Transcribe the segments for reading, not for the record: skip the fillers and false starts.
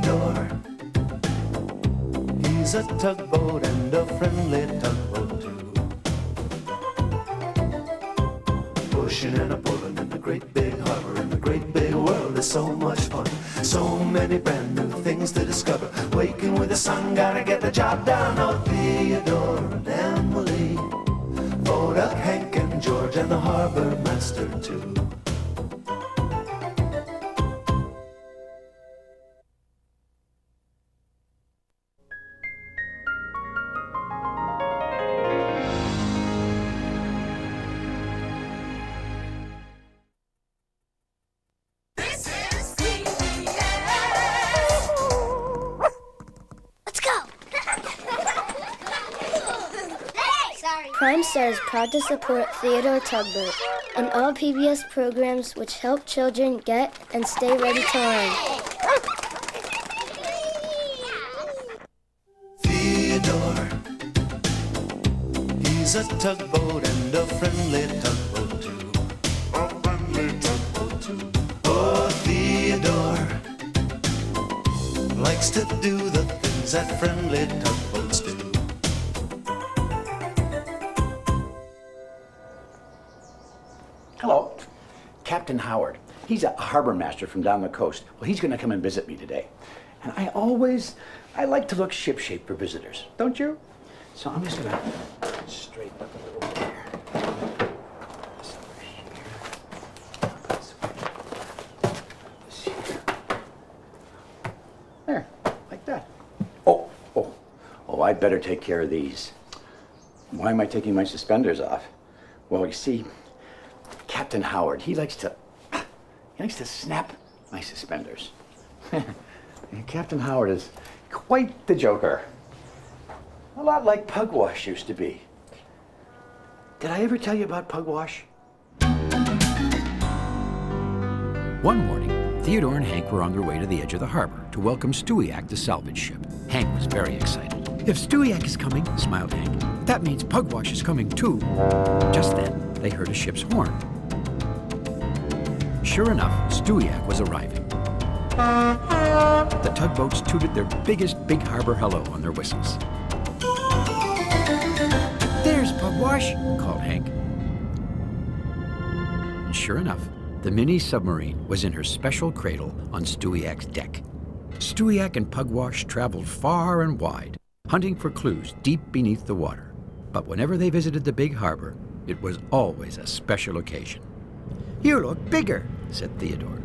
Theodore. He's a tugboat and a friendly tugboat too. Pushing and a pulling in the great big harbor, in the great big world is so much fun. So many brand new things to discover. Waking with the sun, gotta get the job done. Oh, Theodore and Emily, Boduck, Hank and George, and the harbor master too. Prime Star is proud to support Theodore Tugboat and all PBS programs which help children get and stay ready to learn. Theodore, he's a tugboat and a friendly tugboat too. A friendly tugboat too. Oh, Theodore likes to do the things that friendly tugboats do. Hello, Captain Howard. He's a harbor master from down the coast. Well, he's going to come and visit me today. And I like to look shipshape for visitors, don't you? So I'm just going to straighten up a little here. This over here. This here. There, like that. Oh, I'd better take care of these. Why am I taking my suspenders off? Well, you see, Captain Howard, he likes to snap my suspenders. Captain Howard is quite the joker. A lot like Pugwash used to be. Did I ever tell you about Pugwash? One morning, Theodore and Hank were on their way to the edge of the harbor to welcome Stewiacke, the salvage ship. Hank was very excited. "If Stewiacke is coming," smiled Hank, "that means Pugwash is coming too." Just then, they heard a ship's horn. Sure enough, Stewiacke was arriving. The tugboats tooted their biggest big harbor hello on their whistles. "There's Pugwash," called Hank. And sure enough, the mini submarine was in her special cradle on Stewiacke's deck. Stewiacke and Pugwash traveled far and wide, hunting for clues deep beneath the water. But whenever they visited the big harbor, it was always a special occasion. "You look bigger," said Theodore.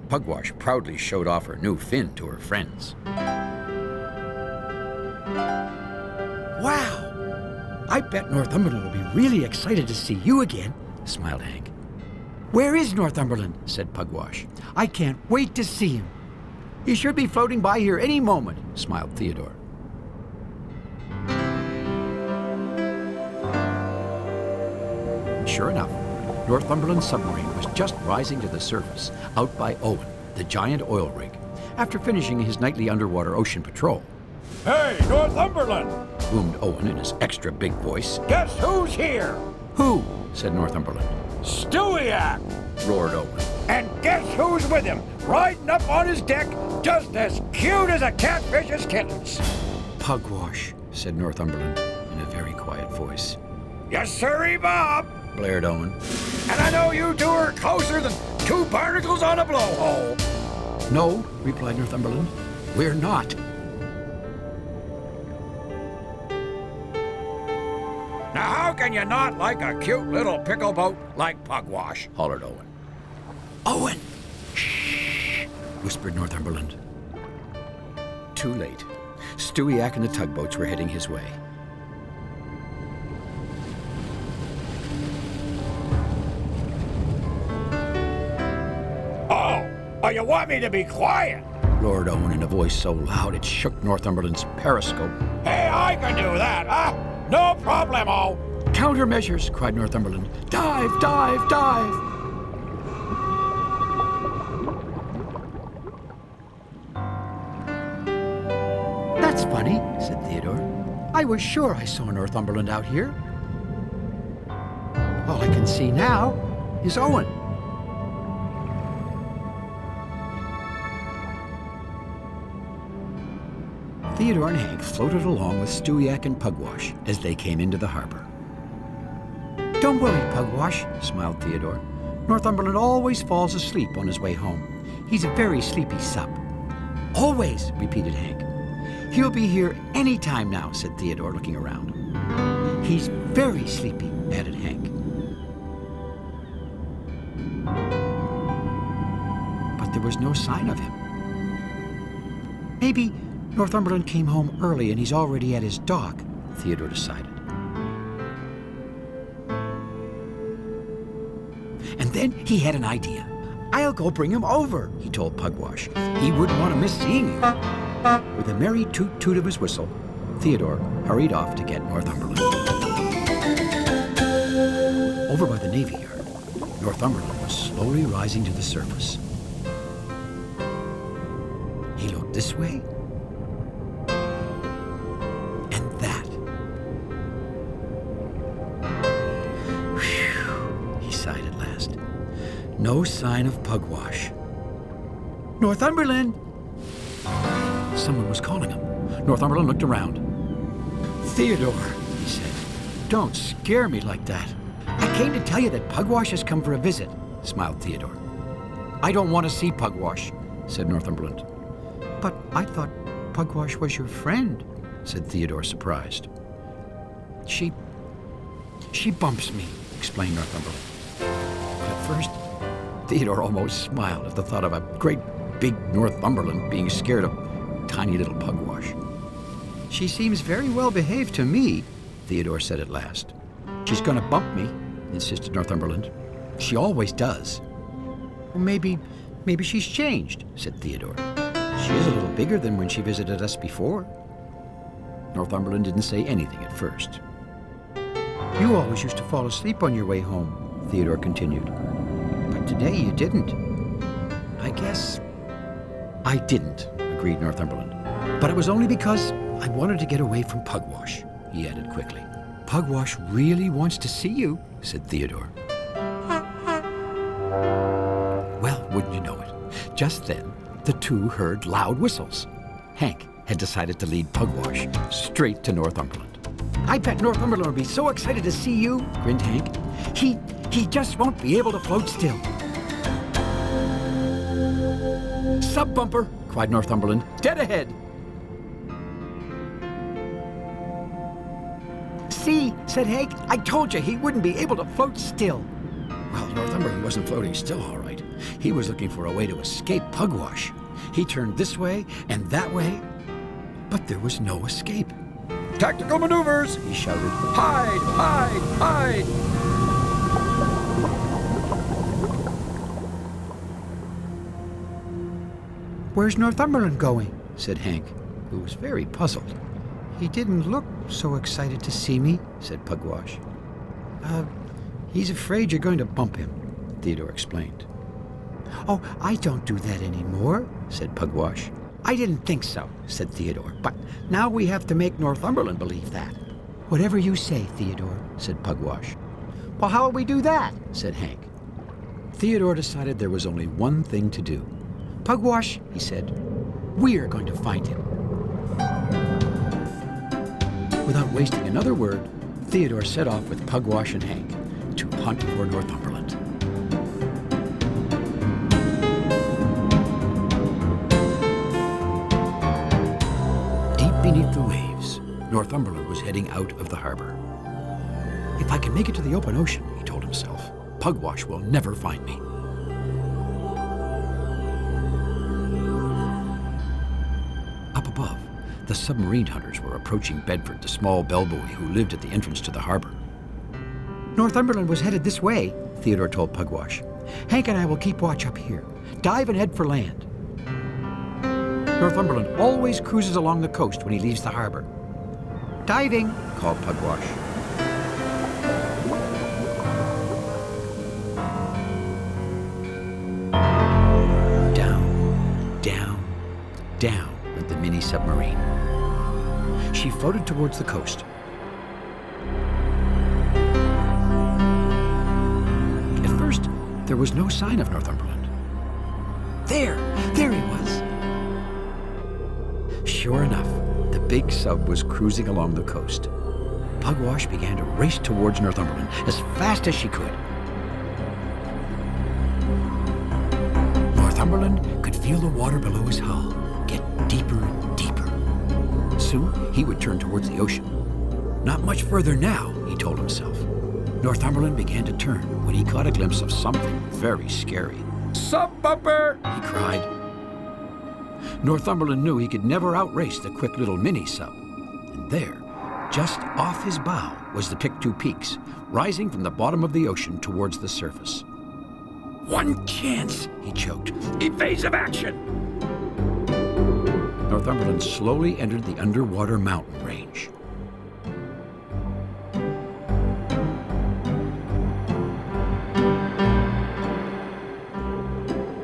Pugwash proudly showed off her new fin to her friends. "Wow! I bet Northumberland will be really excited to see you again," smiled Hank. "Where is Northumberland?" said Pugwash. "I can't wait to see him." "He should be floating by here any moment," smiled Theodore. Sure enough, Northumberland's submarine was just rising to the surface out by Owen, the giant oil rig, after finishing his nightly underwater ocean patrol. "Hey, Northumberland!" boomed Owen in his extra big voice. "Guess who's here?" "Who?" said Northumberland. "Stewiacke!" roared Owen. "And guess who's with him, riding up on his deck, just as cute as a catfish's kittens?" "Pugwash," said Northumberland in a very quiet voice. "Yes, sirree, Bob!" blared Owen. "And I know you two are closer than two barnacles on a blowhole." "No," replied Northumberland, "we're not." "Now how can you not like a cute little pickle boat like Pugwash?" hollered Owen. "Owen!" "Shh!" whispered Northumberland. Too late. Stewiacke and the tugboats were heading his way. Oh, you want me to be quiet? roared Owen in a voice so loud it shook Northumberland's periscope. "Hey, I can do that, huh? No problemo!" "Countermeasures!" cried Northumberland. "Dive, dive, dive!" "That's funny," said Theodore. "I was sure I saw Northumberland out here. All I can see now is Owen." Theodore and Hank floated along with Stewiacke and Pugwash as they came into the harbor. "Don't worry, Pugwash," smiled Theodore. "Northumberland always falls asleep on his way home. He's a very sleepy sup." "Always," repeated Hank. "He'll be here any time now," said Theodore, looking around. "He's very sleepy," added Hank. But there was no sign of him. "Maybe Northumberland came home early and he's already at his dock," Theodore decided. And then he had an idea. "I'll go bring him over," he told Pugwash. "He wouldn't want to miss seeing you." With a merry toot-toot of his whistle, Theodore hurried off to get Northumberland. Over by the Navy Yard, Northumberland was slowly rising to the surface. He looked this way and that. Whew, he sighed at last. No sign of Pugwash. "Northumberland!" Someone was calling him. Northumberland looked around. "Theodore," he said, "don't scare me like that." "I came to tell you that Pugwash has come for a visit," smiled Theodore. "I don't want to see Pugwash," said Northumberland. "But I thought Pugwash was your friend," said Theodore, surprised. She bumps me," explained Northumberland. At first, Theodore almost smiled at the thought of a great big Northumberland being scared of tiny little Pugwash. "She seems very well behaved to me," Theodore said at last. "She's going to bump me," insisted Northumberland. "She always does." "Well, maybe she's changed," said Theodore. "She is a little bigger than when she visited us before." Northumberland didn't say anything at first. "You always used to fall asleep on your way home," Theodore continued. "But today you didn't." "I guess I didn't," agreed Northumberland. "But it was only because I wanted to get away from Pugwash," he added quickly. "Pugwash really wants to see you," said Theodore. Well, wouldn't you know it, just then the two heard loud whistles. Hank had decided to lead Pugwash straight to Northumberland. "I bet Northumberland will be so excited to see you," grinned Hank. He just won't be able to float still." "Sub bumper!" cried Northumberland. "Dead ahead!" "See," said Hank, "I told you he wouldn't be able to float still." Well, Northumberland wasn't floating still all right. He was looking for a way to escape Pugwash. He turned this way and that way, but there was no escape. Tactical maneuvers! He shouted. Hide! Hide! Hide! "Where's Northumberland going?" said Hank, who was very puzzled. "He didn't look so excited to see me," said Pugwash. He's afraid you're going to bump him," Theodore explained. "Oh, I don't do that anymore," said Pugwash. "I didn't think so," said Theodore, "but now we have to make Northumberland believe that." "Whatever you say, Theodore," said Pugwash. "Well, how'll we do that?" said Hank. Theodore decided there was only one thing to do. "Pugwash," he said, "we're going to find him." Without wasting another word, Theodore set off with Pugwash and Hank to hunt for Northumberland. Deep beneath the waves, Northumberland was heading out of the harbor. "If I can make it to the open ocean," he told himself, "Pugwash will never find me." Up above, the submarine hunters were approaching Bedforth, the small bellboy who lived at the entrance to the harbor. "Northumberland was headed this way," Theodore told Pugwash. "Hank and I will keep watch up here. Dive and head for land." Northumberland always cruises along the coast when he leaves the harbor. "Diving," called Pugwash. Down, down, down went the mini submarine. She floated towards the coast. At first, there was no sign of Northumberland. There he was. Sure enough, the big sub was cruising along the coast. Pugwash began to race towards Northumberland as fast as she could. Northumberland could feel the water below his hull get deeper and deeper. Soon, he would turn towards the ocean. Not much further now, he told himself. Northumberland began to turn when he caught a glimpse of something very scary. Sub bumper! He cried. Northumberland knew he could never outrace the quick little mini sub. And there, just off his bow, was the Pictou Peaks, rising from the bottom of the ocean towards the surface. One chance, He choked. evasive action. Northumberland slowly entered the underwater mountain range.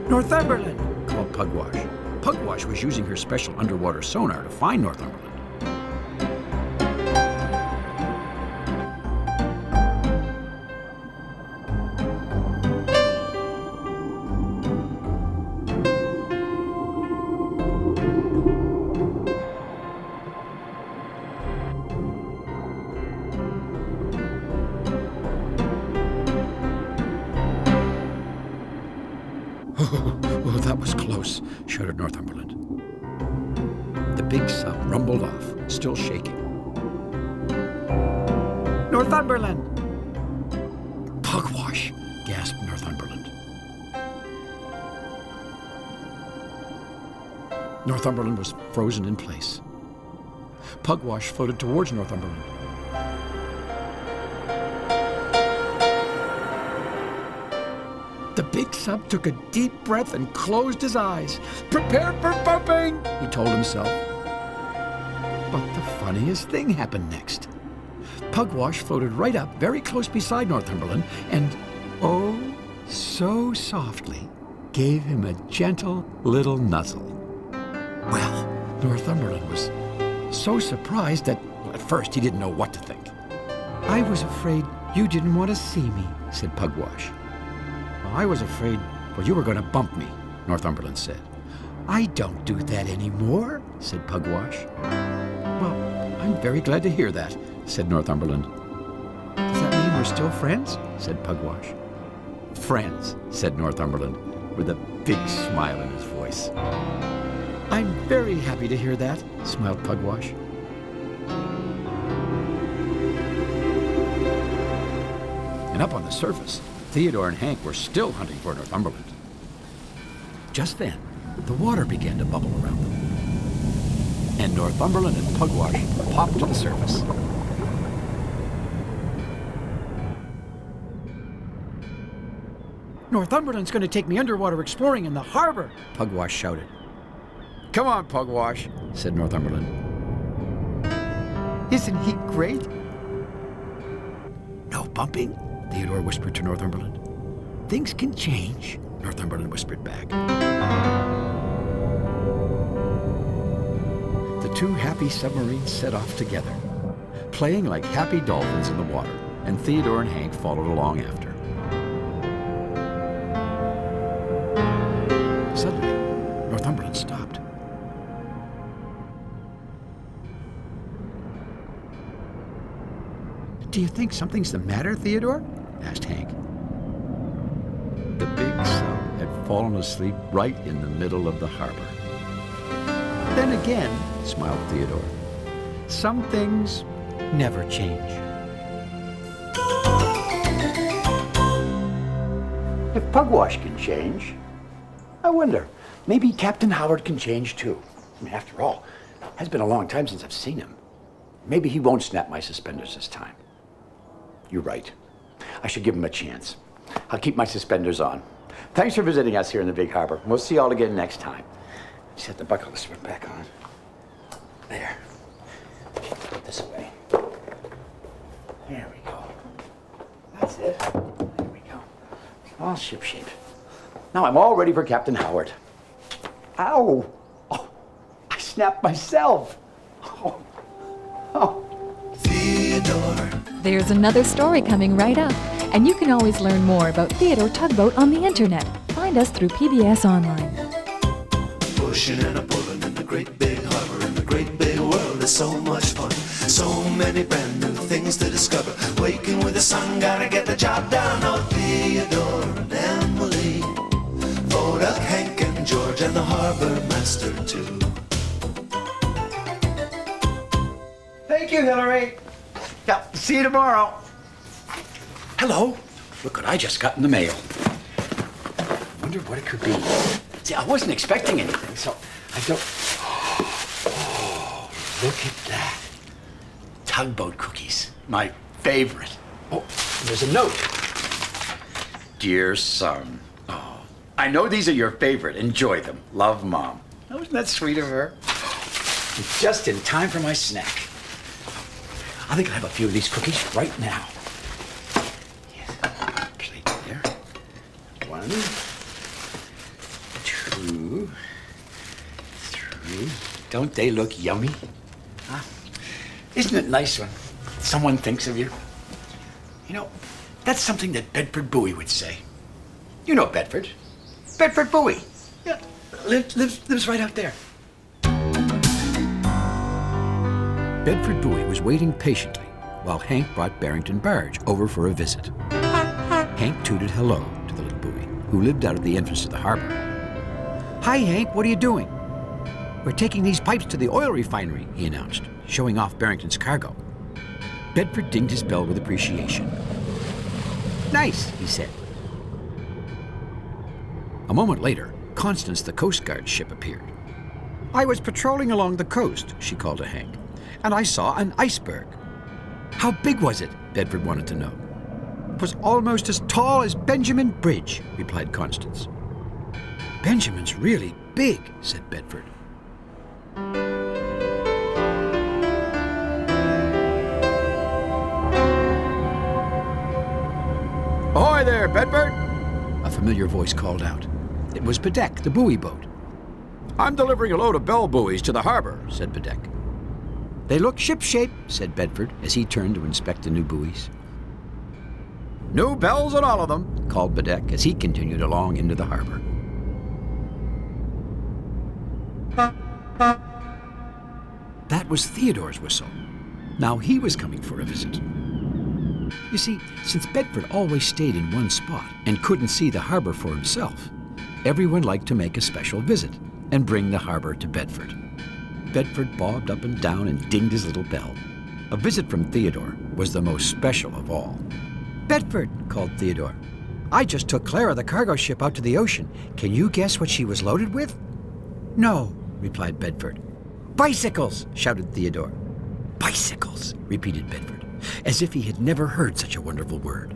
Northumberland, called Pugwash. Pugwash was using her special underwater sonar to find Northumberland. Oh, that was close, shuddered Northumberland. The big sub rumbled off, still shaking. Northumberland! Pugwash, gasped Northumberland. Northumberland was frozen in place. Pugwash floated towards Northumberland. The big sub took a deep breath and closed his eyes. Prepare for bumping! He told himself. But the funniest thing happened next. Pugwash floated right up very close beside Northumberland and, oh, so softly, gave him a gentle little nuzzle. Well, Northumberland was so surprised that, well, at first he didn't know what to think. I was afraid you didn't want to see me, said Pugwash. I was afraid, well, you were going to bump me, Northumberland said. I don't do that anymore, said Pugwash. Well, I'm very glad to hear that, said Northumberland. Does that mean we're still friends? said Pugwash. Friends, said Northumberland, with a big smile in his voice. I'm very happy to hear that, smiled Pugwash. And up on the surface, Theodore and Hank were still hunting for Northumberland. Just then, the water began to bubble around them. And Northumberland and Pugwash popped to the surface. Northumberland's going to take me underwater exploring in the harbor, Pugwash shouted. Come on, Pugwash, said Northumberland. Isn't he great? No bumping, Theodore whispered to Northumberland. Things can change, Northumberland whispered back. The two happy submarines set off together, playing like happy dolphins in the water, and Theodore and Hank followed along after. Suddenly, Northumberland stopped. Do you think something's the matter, Theodore? Asked Hank. The big sub had fallen asleep right in the middle of the harbor. Then again, smiled Theodore, some things never change. If Pugwash can change, I wonder, maybe Captain Howard can change too. I mean, after all, it has been a long time since I've seen him. Maybe he won't snap my suspenders this time. You're right. I should give him a chance. I'll keep my suspenders on. Thanks for visiting us here in the Big Harbor. We'll see you all again next time. Just have to buckle this one back on. There. Put this away. There we go. That's it. There we go. All shipshape. Now I'm all ready for Captain Howard. Ow! Oh, I snapped myself. Oh. Theodore. There's another story coming right up, and you can always learn more about Theodore Tugboat on the internet. Find us through PBS Online. Pushing and a pulling in the great big harbor, in the great big world. is so much fun. So many brand new things to discover. Waking with the sun, gotta get the job done. Oh, Theodore and Emily, Vodak, Hank and George, and the harbor master too. Thank you, Hillary. Yeah, see you tomorrow. Hello. Look what I just got in the mail. Wonder what it could be. See, I wasn't expecting anything, so I don't... Oh, look at that. Tugboat cookies. My favorite. Oh, there's a note. Dear son. Oh, I know these are your favorite. Enjoy them. Love, Mom. Oh, isn't that sweet of her? Just in time for my snack. I think I'll have a few of these cookies right now. Yes. Actually, there. 1, 2, 3. Don't they look yummy? Huh? Isn't it nice when someone thinks of you? You know, that's something that Bedford Bowie would say. You know Bedford. Bedford Bowie. Yeah, lives right out there. Bedford Bowie was waiting patiently while Hank brought Barrington Barge over for a visit. Hank tooted hello to the little buoy, who lived out at the entrance to the harbor. "Hi, Hank, what are you doing?" "We're taking these pipes to the oil refinery," he announced, showing off Barrington's cargo. Bedford dinged his bell with appreciation. "Nice," he said. A moment later, Constance, the Coast Guard ship, appeared. "I was patrolling along the coast," she called to Hank, "and I saw an iceberg." "How big was it?" Bedford wanted to know. "It was almost as tall as Benjamin Bridge," replied Constance. "Benjamin's really big," said Bedford. "Ahoy there, Bedford!" a familiar voice called out. It was Bedeck, the buoy boat. "I'm delivering a load of bell buoys to the harbor," said Bedeck. "They look ship-shape," said Bedford as he turned to inspect the new buoys. "New bells on all of them," called Bedeck as he continued along into the harbor. That was Theodore's whistle. Now he was coming for a visit. You see, since Bedford always stayed in one spot and couldn't see the harbor for himself, everyone liked to make a special visit and bring the harbor to Bedford. Bedford bobbed up and down and dinged his little bell. A visit from Theodore was the most special of all. "Bedford," called Theodore, "I just took Clara, the cargo ship, out to the ocean. Can you guess what she was loaded with?" "No," replied Bedford. "Bicycles!" shouted Theodore. "Bicycles," repeated Bedford, as if he had never heard such a wonderful word.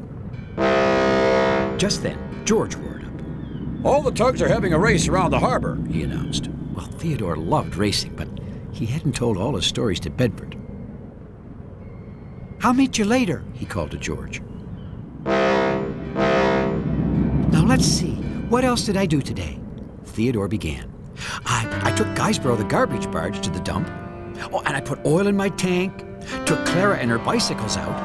Just then, George roared up. All the tugs are having a race around the harbor, He announced. Well, Theodore loved racing, but he hadn't told all his stories to Bedford. "I'll meet you later," he called to George. "Now let's see, what else did I do today?" Theodore began. I took Guysborough, the garbage barge, to the dump. Oh, and I put oil in my tank, took Clara and her bicycles out.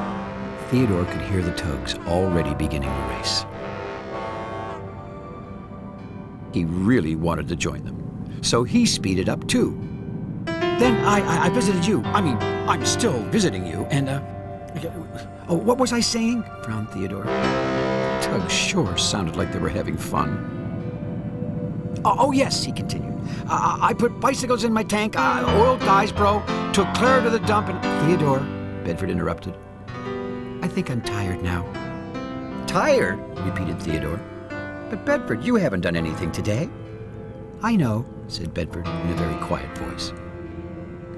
Theodore could hear the tugs already beginning the race. He really wanted to join them, so he speeded up too. "Then I visited you. I mean, I'm still visiting you, and, oh, what was I saying?" frowned Theodore. Tugs sure sounded like they were having fun. Oh, yes, he continued. I put bicycles in my tank, oiled Guysborough, took Clara to the dump, and... "Theodore," Bedford interrupted, "I think I'm tired now." "Tired?" repeated Theodore. "But Bedford, you haven't done anything today." "I know," said Bedford in a very quiet voice.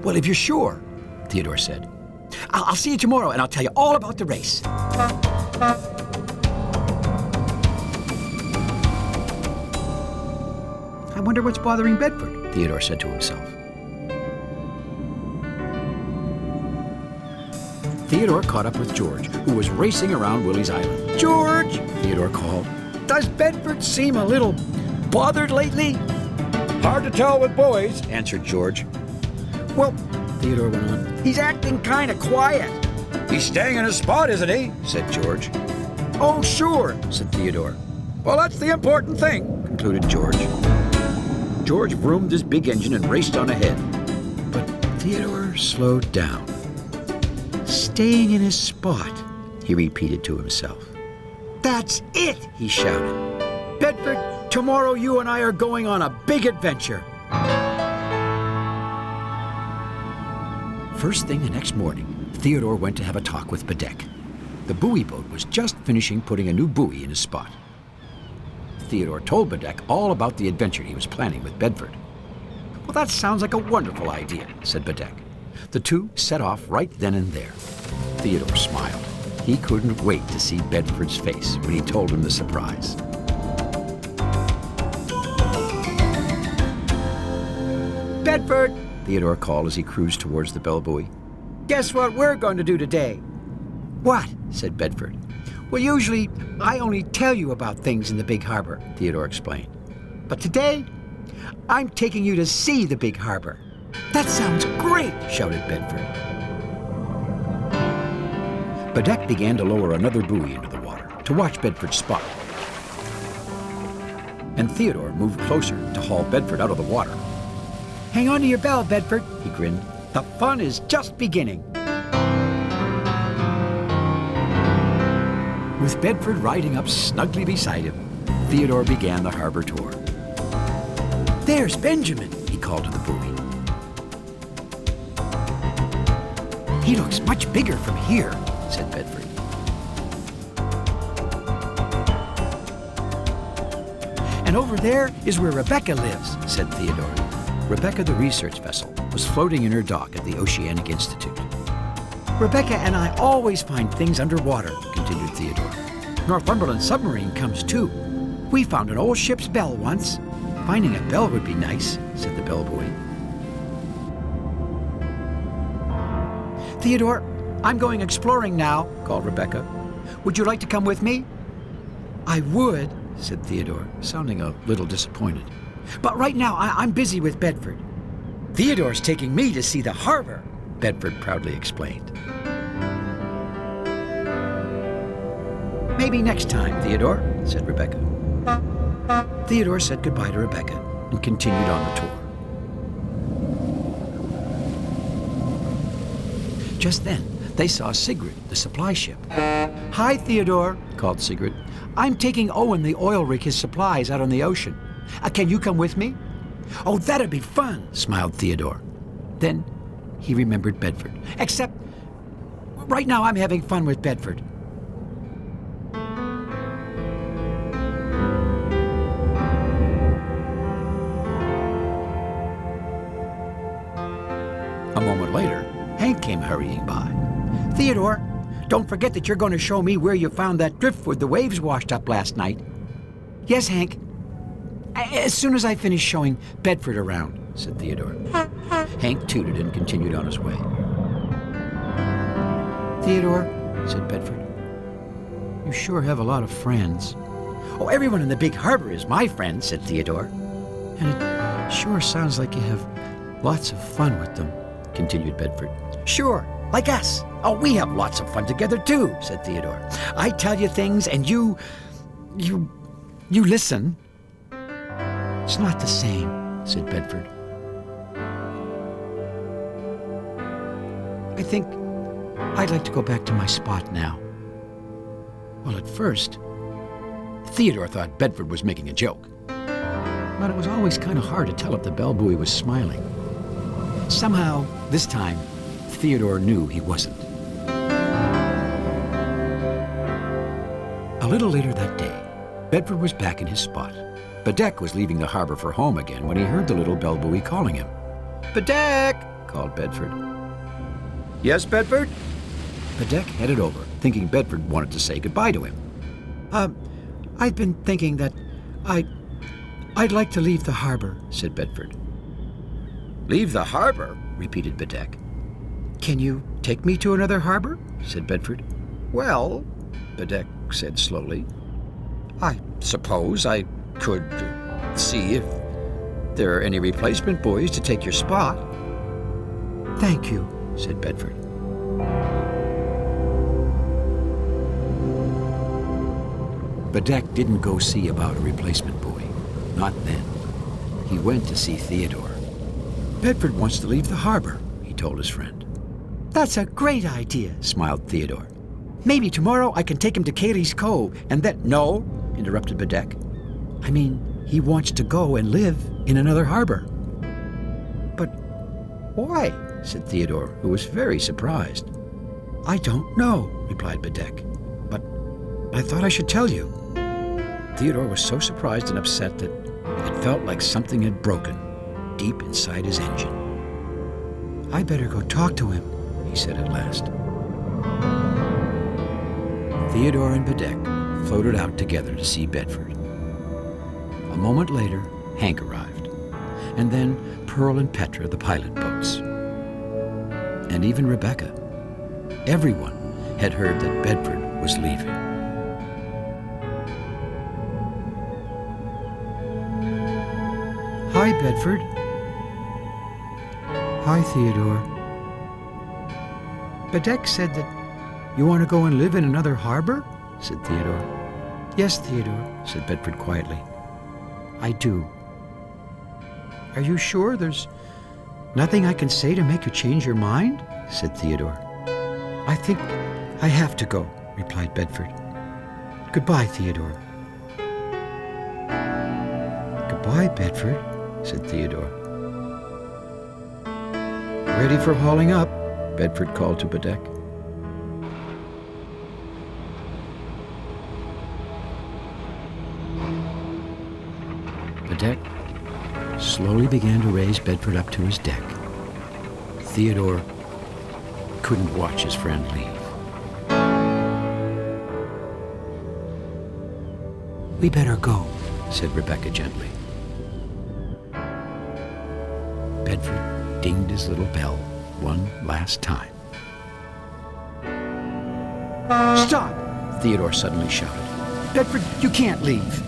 "Well, if you're sure," Theodore said, I'll see you tomorrow and I'll tell you all about the race." "I wonder what's bothering Bedford," Theodore said to himself. Theodore caught up with George, who was racing around Willie's Island. "George," Theodore called, "does Bedford seem a little bothered lately?" Hard to tell with boys, answered George. "Well," Theodore went on, "he's acting kind of quiet." "He's staying in his spot, isn't he?" said George. "Oh, sure," said Theodore. "Well, that's the important thing," concluded George. George vroomed his big engine and raced on ahead. But Theodore slowed down. Staying in his spot, he repeated to himself. That's it, he shouted. Bedford, tomorrow you and I are going on a big adventure. First thing the next morning, Theodore went to have a talk with Bedeck. The buoy boat was just finishing putting a new buoy in his spot. Theodore told Bedeck all about the adventure he was planning with Bedford. Well, that sounds like a wonderful idea, said Bedeck. The two set off right then and there. Theodore smiled. He couldn't wait to see Bedford's face when he told him the surprise. Bedford, Theodore called as he cruised towards the bell buoy. Guess what we're going to do today? What? Said Bedford. Well, usually I only tell you about things in the big harbor, Theodore explained. But today, I'm taking you to see the big harbor. That sounds great, shouted Bedford. Bedeck began to lower another buoy into the water to watch Bedford's spot. And Theodore moved closer to haul Bedford out of the water. Hang on to your bell, Bedford, he grinned. The fun is just beginning. With Bedford riding up snugly beside him, Theodore began the harbor tour. There's Benjamin, he called to the buoy. He looks much bigger from here, said Bedford. And over there is where Rebecca lives, said Theodore. Rebecca, the research vessel, was floating in her dock at the Oceanic Institute. Rebecca and I always find things underwater, continued Theodore. Northumberland submarine comes too. We found an old ship's bell once. Finding a bell would be nice, said the bellboy. Theodore, I'm going exploring now, called Rebecca. Would you like to come with me? I would, said Theodore, sounding a little disappointed. But right now, I'm busy with Bedford. Theodore's taking me to see the harbor, Bedford proudly explained. Maybe next time, Theodore, said Rebecca. Theodore said goodbye to Rebecca and continued on the tour. Just then, they saw Sigrid, the supply ship. Hi, Theodore, called Sigrid. I'm taking Owen, the oil rig, his supplies out on the ocean. Can you come with me? Oh, that'd be fun, smiled Theodore. Then he remembered Bedford. Except, right now I'm having fun with Bedford. A moment later, Hank came hurrying by. Theodore, don't forget that you're going to show me where you found that driftwood the waves washed up last night. Yes, Hank. As soon as I finish showing Bedford around, said Theodore. Hank tooted and continued on his way. Theodore, said Bedford, you sure have a lot of friends. Oh, everyone in the big harbor is my friend, said Theodore. And it sure sounds like you have lots of fun with them, continued Bedford. Sure, like us. Oh, we have lots of fun together too, said Theodore. I tell you things and you listen. It's not the same, said Bedford. I think I'd like to go back to my spot now. Well, at first, Theodore thought Bedford was making a joke. But it was always kind of hard to tell if the bellboy was smiling. Somehow, this time, Theodore knew he wasn't. A little later that day, Bedford was back in his spot. Bedeck was leaving the harbor for home again when he heard the little bellboy calling him. Bedeck, called Bedford. Yes, Bedford? Bedeck headed over, thinking Bedford wanted to say goodbye to him. I've been thinking that I'd like to leave the harbor, said Bedford. Leave the harbor? Repeated Bedeck. Can you take me to another harbor? Said Bedford. Well, Bedeck said slowly, I suppose I could see if there are any replacement boys to take your spot. Thank you, said Bedford. Bedeck didn't go see about a replacement boy. Not then. He went to see Theodore. Bedford wants to leave the harbor, he told his friend. "That's a great idea," smiled Theodore. "Maybe tomorrow I can take him to Cayley's Cove and then—" "No," interrupted Bedeck. "I mean, he wants to go and live in another harbor." "But why?" said Theodore, who was very surprised. "I don't know," replied Bedeck. "But I thought I should tell you." Theodore was so surprised and upset that it felt like something had broken deep inside his engine. "I better go talk to him," he said at last. Theodore and Bedeck floated out together to see Bedford. A moment later, Hank arrived, and then Pearl and Petra, the pilot boats. And even Rebecca. Everyone had heard that Bedford was leaving. "Hi, Bedford." "Hi, Theodore." "Bedeck said that you want to go and live in another harbor?" said Theodore. "Yes, Theodore," said Bedford quietly. "I do." "Are you sure there's nothing I can say to make you change your mind?" said Theodore. "I think I have to go," replied Bedford. "Goodbye, Theodore." "Goodbye, Bedford," said Theodore. "Ready for hauling up?" Bedford called to Bedeck. Bedeck slowly began to raise Bedford up to his deck. Theodore couldn't watch his friend leave. "We better go," said Rebecca gently. Bedford dinged his little bell one last time. "Stop!" Theodore suddenly shouted. "Bedford, you can't leave."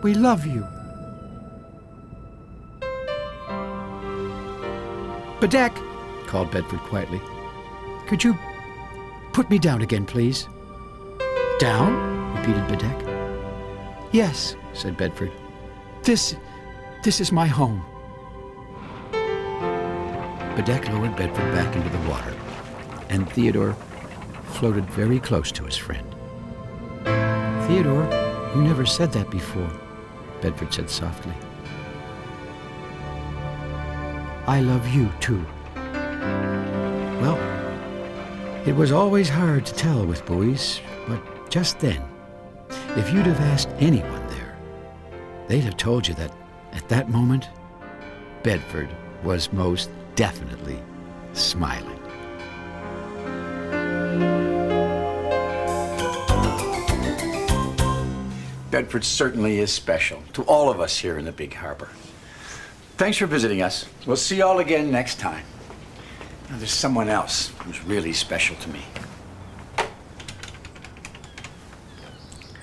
We love you." "Bedeck," called Bedford quietly. "Could you put me down again, please?" "Down?" repeated Bedeck. "Yes," said Bedford. This is my home." Bedeck lowered Bedford back into the water, and Theodore floated very close to his friend. "Theodore, you never said that before," Bedford said softly. "I love you, too." Well, it was always hard to tell with buoys, but just then, if you'd have asked anyone there, they'd have told you that, at that moment, Bedford was most definitely smiling. Bedford certainly is special to all of us here in the big harbor. Thanks for visiting us. We'll see you all again next time. Now, there's someone else who's really special to me.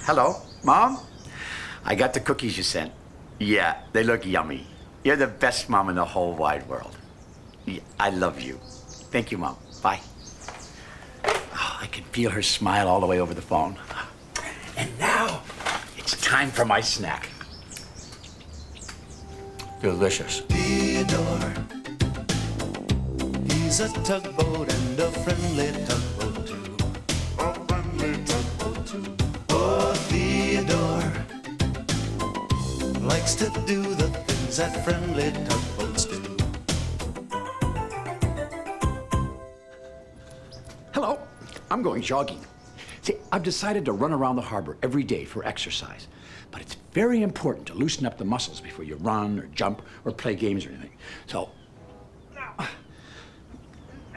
Hello, Mom? I got the cookies you sent. Yeah, they look yummy. You're the best mom in the whole wide world. Yeah, I love you. Thank you, Mom. Bye. Oh, I can feel her smile all the way over the phone. And now, it's time for my snack. Delicious. Theodore, he's a tugboat and a friendly tugboat too. A friendly tugboat too. Oh, Theodore likes to do the things that friendly tugboats do. Hello, I'm going jogging. See, I've decided to run around the harbor every day for exercise. But it's very important to loosen up the muscles before you run or jump or play games or anything. So,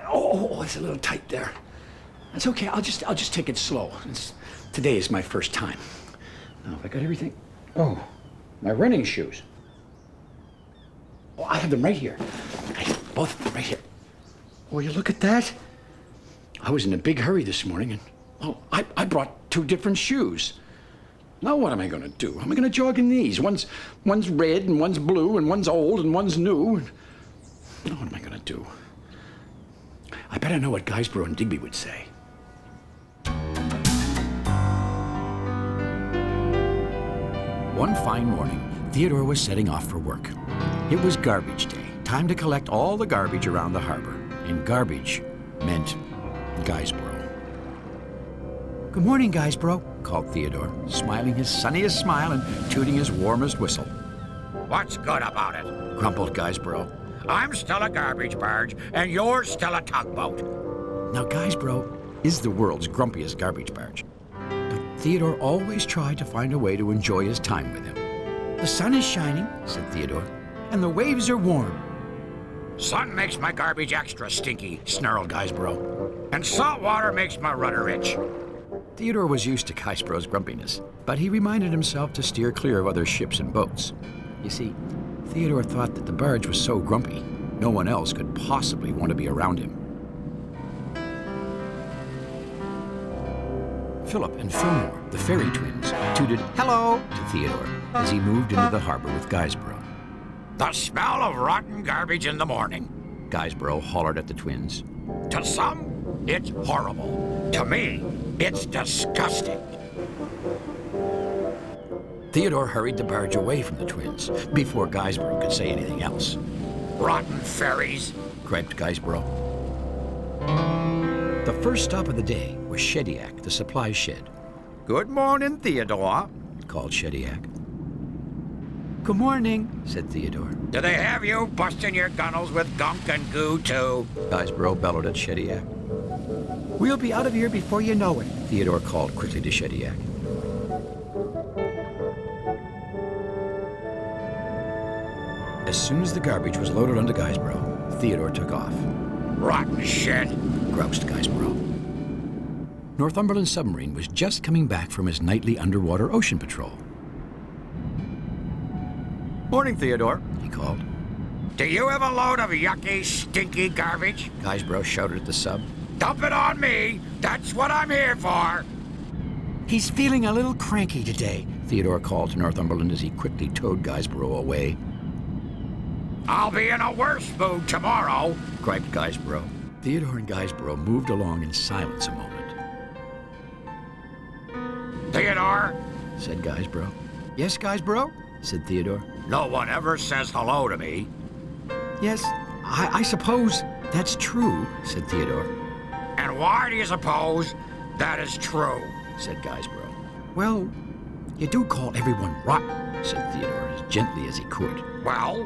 oh, it's a little tight there. That's okay, I'll just take it slow. Today is my first time. Now, have I got everything? Oh, my running shoes. Oh, I have them right here. I have both of them right here. Will you look at that? I was in a big hurry this morning and, I brought 2 different shoes. Now what am I going to do? How am I going to jog in these? One's red and one's blue and one's old and one's new. Now what am I going to do? I bet I know what Guysborough and Digby would say. One fine morning, Theodore was setting off for work. It was garbage day, time to collect all the garbage around the harbor. And garbage meant Guysborough. "Good morning, Guysborough," called Theodore, smiling his sunniest smile and tooting his warmest whistle. What's good about it? Grumbled Guysborough. I'm still a garbage barge, and you're still a tugboat. Now, Guysborough is the world's grumpiest garbage barge. But Theodore always tried to find a way to enjoy his time with him. "The sun is shining," said Theodore, "and the waves are warm." Sun makes my garbage extra stinky, snarled Guysborough. And salt water makes my rudder itch. Theodore was used to Guysborough's grumpiness, but he reminded himself to steer clear of other ships and boats. You see, Theodore thought that the barge was so grumpy, no one else could possibly want to be around him. Philip and Fillmore, the ferry twins, tooted "hello" to Theodore as he moved into the harbor with Guysborough. The smell of rotten garbage in the morning. Guysborough hollered at the twins. To some, it's horrible. To me, it's disgusting. Theodore hurried the barge away from the twins before Guysborough could say anything else. Rotten ferries, griped Guysborough. The first stop of the day was Shediac, the supply shed. "Good morning, Theodore," called Shediac. "Good morning," said Theodore. "Do they have you busting your gunnels with gunk and goo, too?" Guysborough bellowed at Shediac. "We'll be out of here before you know it," Theodore called quickly to Shediac. As soon as the garbage was loaded onto Guysborough, Theodore took off. "Rotten shit," groused Guysborough. Northumberland submarine was just coming back from his nightly underwater ocean patrol. "Morning, Theodore," he called. "Do you have a load of yucky, stinky garbage?" Guysborough shouted at the sub. "Dump it on me! That's what I'm here for!" "He's feeling a little cranky today," Theodore called to Northumberland as he quickly towed Guysborough away. "I'll be in a worse mood tomorrow," griped Guysborough. Theodore and Guysborough moved along in silence a moment. "Theodore," said Guysborough. "Yes, Guysborough?" said Theodore. "No one ever says hello to me." "Yes, I suppose that's true," said Theodore. "And why do you suppose that is true?" said Guysborough. "Well, you do call everyone rotten," said Theodore as gently as he could. "Well,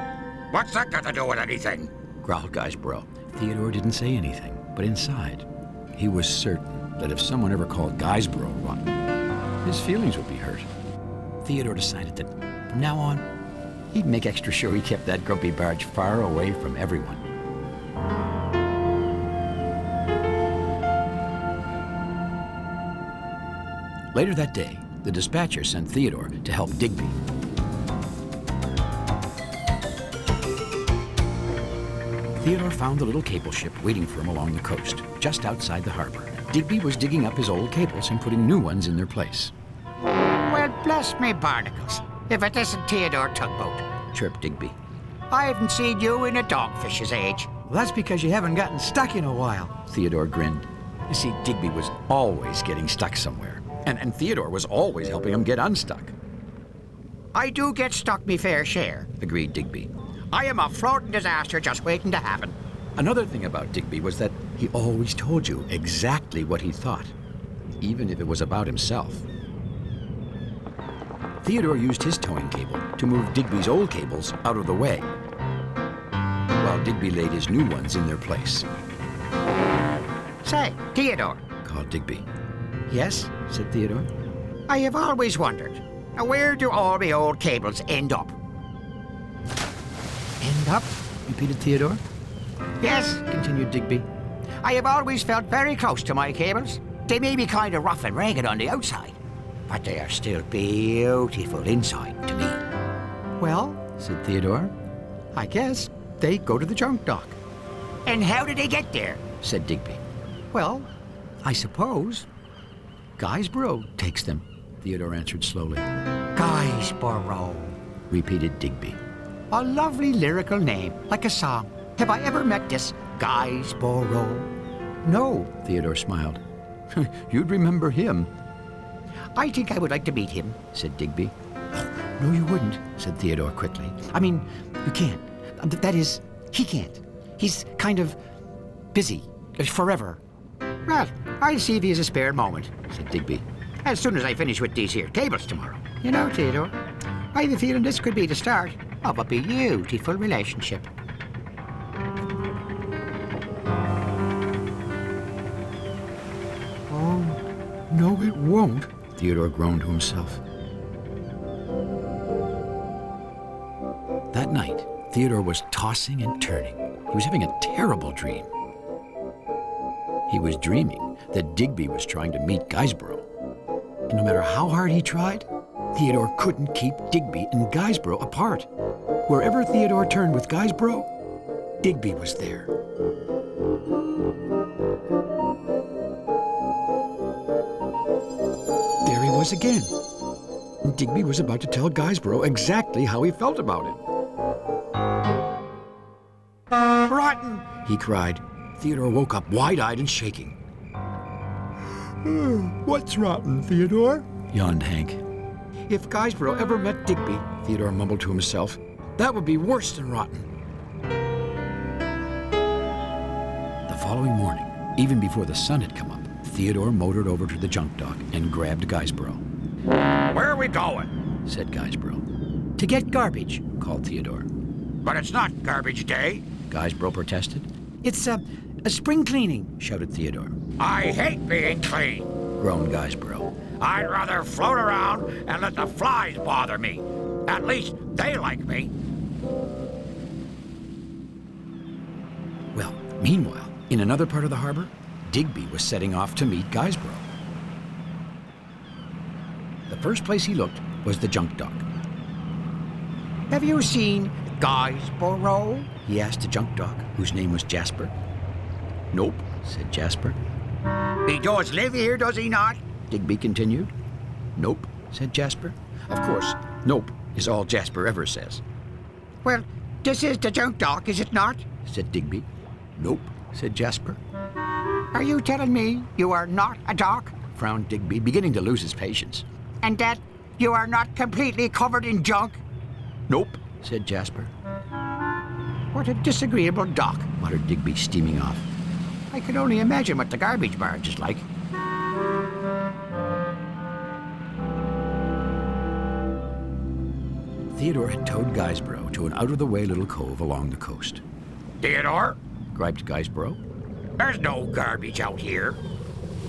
what's that got to do with anything?" growled Guysborough. Theodore didn't say anything, but inside, he was certain that if someone ever called Guysborough rotten, his feelings would be hurt. Theodore decided that from now on, he'd make extra sure he kept that grumpy barge far away from everyone. Later that day, the dispatcher sent Theodore to help Digby. Theodore found the little cable ship waiting for him along the coast, just outside the harbor. Digby was digging up his old cables and putting new ones in their place. "Well, bless me barnacles, if it isn't Theodore Tugboat," chirped Digby. "I haven't seen you in a dogfish's age." "Well, that's because you haven't gotten stuck in a while." Theodore grinned. You see, Digby was always getting stuck somewhere, and Theodore was always helping him get unstuck. "I do get stuck me fair share," agreed Digby. "I am a floating disaster just waiting to happen." Another thing about Digby was that he always told you exactly what he thought, even if it was about himself. Theodore used his towing cable to move Digby's old cables out of the way, while Digby laid his new ones in their place. "Say, Theodore," called Digby. "Yes," said Theodore. "I have always wondered, where do all the old cables end up?" "End up?" repeated Theodore. "Yes," continued Digby. "I have always felt very close to my cables. They may be kind of rough and ragged on the outside, but they are still beautiful inside to me." "Well," said Theodore, "I guess they go to the junk dock." "And how did they get there?" said Digby. "Well, I suppose Guysborough takes them," Theodore answered slowly. "Guysborough," repeated Digby. "A lovely lyrical name, like a song. Have I ever met this Guysborough?" "No," Theodore smiled. "You'd remember him." "I think I would like to meet him," said Digby. No, you wouldn't, said Theodore quickly. I mean, you can't. That is, he can't. He's kind of busy. Forever. Well, I'll see if he has a spare moment, said Digby. As soon as I finish with these here cables tomorrow. You know, Theodore, I have a feeling this could be the start of a beautiful relationship. Oh, no, it won't, Theodore groaned to himself. That night, Theodore was tossing and turning. He was having a terrible dream. He was dreaming that Digby was trying to meet Guysborough. And no matter how hard he tried, Theodore couldn't keep Digby and Guysborough apart. Wherever Theodore turned with Guysborough, Digby was there. There he was again. And Digby was about to tell Guysborough exactly how he felt about it. Rotten! He cried. Theodore woke up wide-eyed and shaking. What's rotten, Theodore? Yawned Hank. If Guysborough ever met Digby, Theodore mumbled to himself, that would be worse than rotten. The following morning, even before the sun had come up, Theodore motored over to the junk dock and grabbed Guysborough. Where are we going? Said Guysborough. To get garbage, called Theodore. But it's not garbage day. Guysborough protested. It's a spring cleaning, shouted Theodore. I hate being clean. Groaned Guysborough. I'd rather float around and let the flies bother me. At least they like me. Well, meanwhile, in another part of the harbor, Digby was setting off to meet Guysborough. The first place he looked was the junk dock. Have you seen Guysborough? He asked the junk dock, whose name was Jasper. Nope, said Jasper. He does live here, does he not? Digby continued. Nope, said Jasper. Of course, nope is all Jasper ever says. Well, this is the junk dock, is it not? Said Digby. Nope, said Jasper. Are you telling me you are not a dock? Frowned Digby, beginning to lose his patience. And that you are not completely covered in junk? Nope, said Jasper. What a disagreeable dock, muttered Digby, steaming off. I can only imagine what the garbage barge is like. Theodore had towed Guysborough to an out-of-the-way little cove along the coast. Theodore, Griped Guysborough. there's no garbage out here.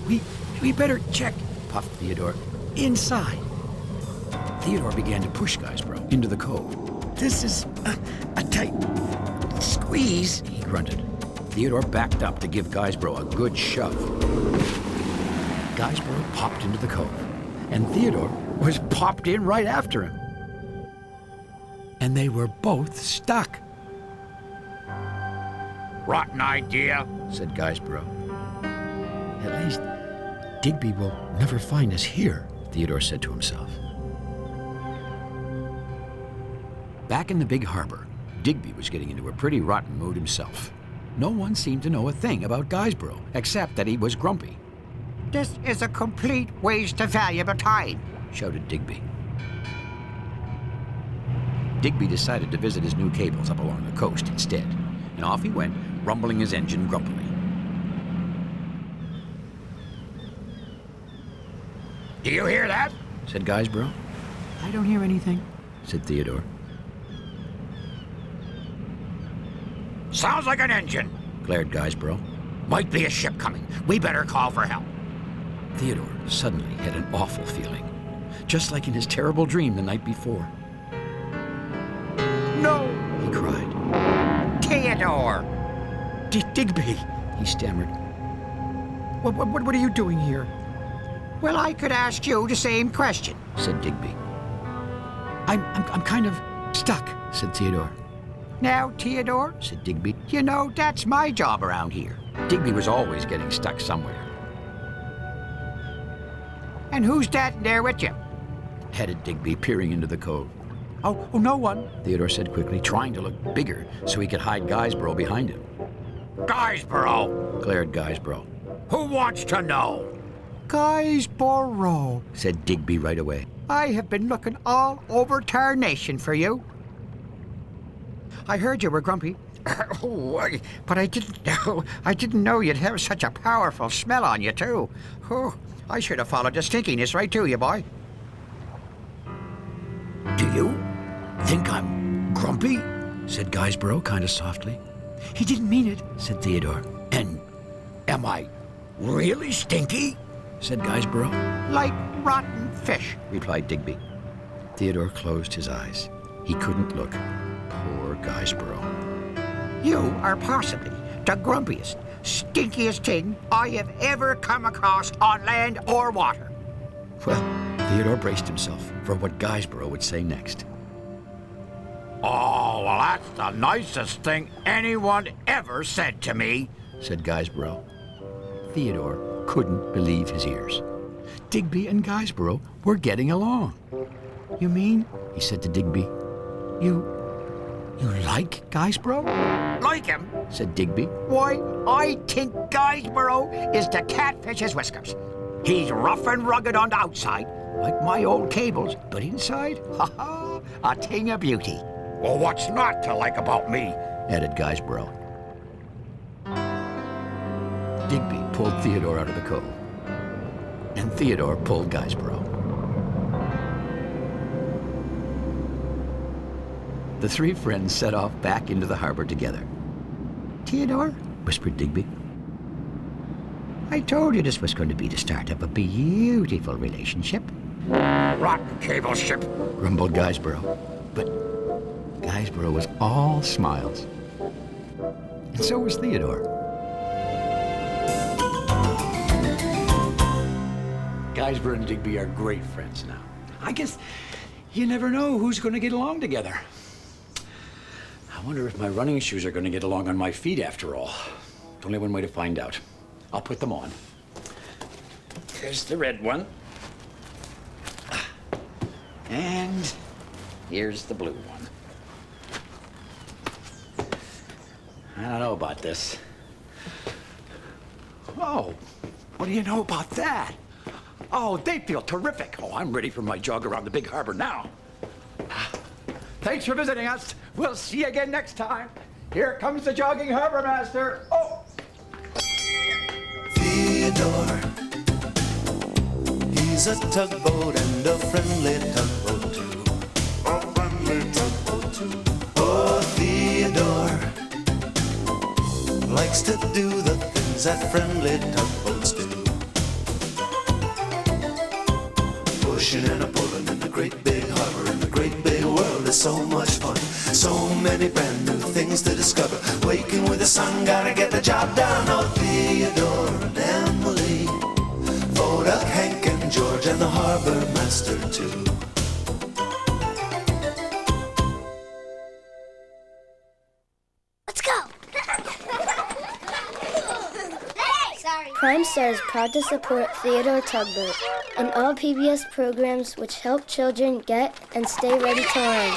We better check, puffed Theodore. Inside. Theodore began to push Guysborough into the cove. This is a tight squeeze, he grunted. Theodore backed up to give Guysborough a good shove. Guysborough popped into the cove, and Theodore was popped in right after him. And they were both stuck. Rotten idea, said Guysborough. At least Digby will never find us here, Theodore said to himself. Back in the big harbor, Digby was getting into a pretty rotten mood himself. No one seemed to know a thing about Guysborough, except that he was grumpy. This is a complete waste of valuable time, shouted Digby. Digby decided to visit his new cables up along the coast instead, and off he went, rumbling his engine grumpily. do you hear that? Said Guysborough. I don't hear anything, said Theodore. Sounds like an engine. Glared Guysborough. Might be a ship coming. We better call for help. Theodore suddenly had an awful feeling, just like in his terrible dream the night before. No, He cried. Theodore! Digby, he stammered. What are you doing here? Well, I could ask you the same question, Said Digby. I'm kind of stuck, said Theodore. Now, Theodore, Said Digby. you know that's my job around here. Digby was always getting stuck somewhere. And who's that there with you? Headed Digby, peering into the cove. Oh, no one, Theodore said quickly, trying to look bigger so he could hide Guysborough behind him. Guysborough, Glared Guysborough. who wants to know? Guysborough, said Digby right away. I have been looking all over tarnation for you. I heard you were grumpy. But I didn't know you'd have such a powerful smell on you, too. Oh, I should have followed the stinkiness right to you, boy. Do you think I'm grumpy? Said Guysborough kind of softly. He didn't mean it, said Theodore. And am I really stinky? Said Guysborough. Like rotten fish, replied Digby. Theodore closed his eyes. He couldn't look. Poor Guysborough. You are possibly the grumpiest, stinkiest thing I have ever come across on land or water. Well, Theodore braced himself for what Guysborough would say next. Oh, well, that's the nicest thing anyone ever said to me, said Guysborough. Theodore couldn't believe his ears. Digby and Guysborough were getting along. You mean, he said to Digby, you like Guysborough? Like him? Said Digby. Why, I think Guysborough is the catfish's whiskers. He's rough and rugged on the outside, like my old cables, but inside, a thing of beauty. Well, what's not to like about me? Added Guysborough. Digby pulled Theodore out of the cove, and Theodore pulled Guysborough. The three friends set off back into the harbor together. Theodore, whispered Digby. I told you this was going to be the start of a beautiful relationship. Rotten cable ship, grumbled Guysborough. But Guysborough was all smiles. And so was Theodore. Guysborough and Digby are great friends now. I guess you never know who's going to get along together. I wonder if my running shoes are going to get along on my feet after all. There's only one way to find out. I'll put them on. Here's the red one. And here's the blue one. I don't know about this. Oh, what do you know about that? Oh, they feel terrific. Oh, I'm ready for my jog around the big harbor now. Thanks for visiting us. We'll see you again next time. Here comes the jogging harbor master. Oh! Theodore, he's a tugboat and a friendly tugboat too. A friendly tugboat too. Oh, Theodore likes to do the things that friendly tugboats do. Pushing and a pulling in the great big harbor, in the great big world is so much fun. So many brand new things to discover. Waking with the sun, gotta get the job done. Oh, Theodore and Emily, Voda, Hank and George and the harbor master too. Let's go! Prime Star is proud to support Theodore Tugboat and all PBS programs which help children get and stay ready to learn.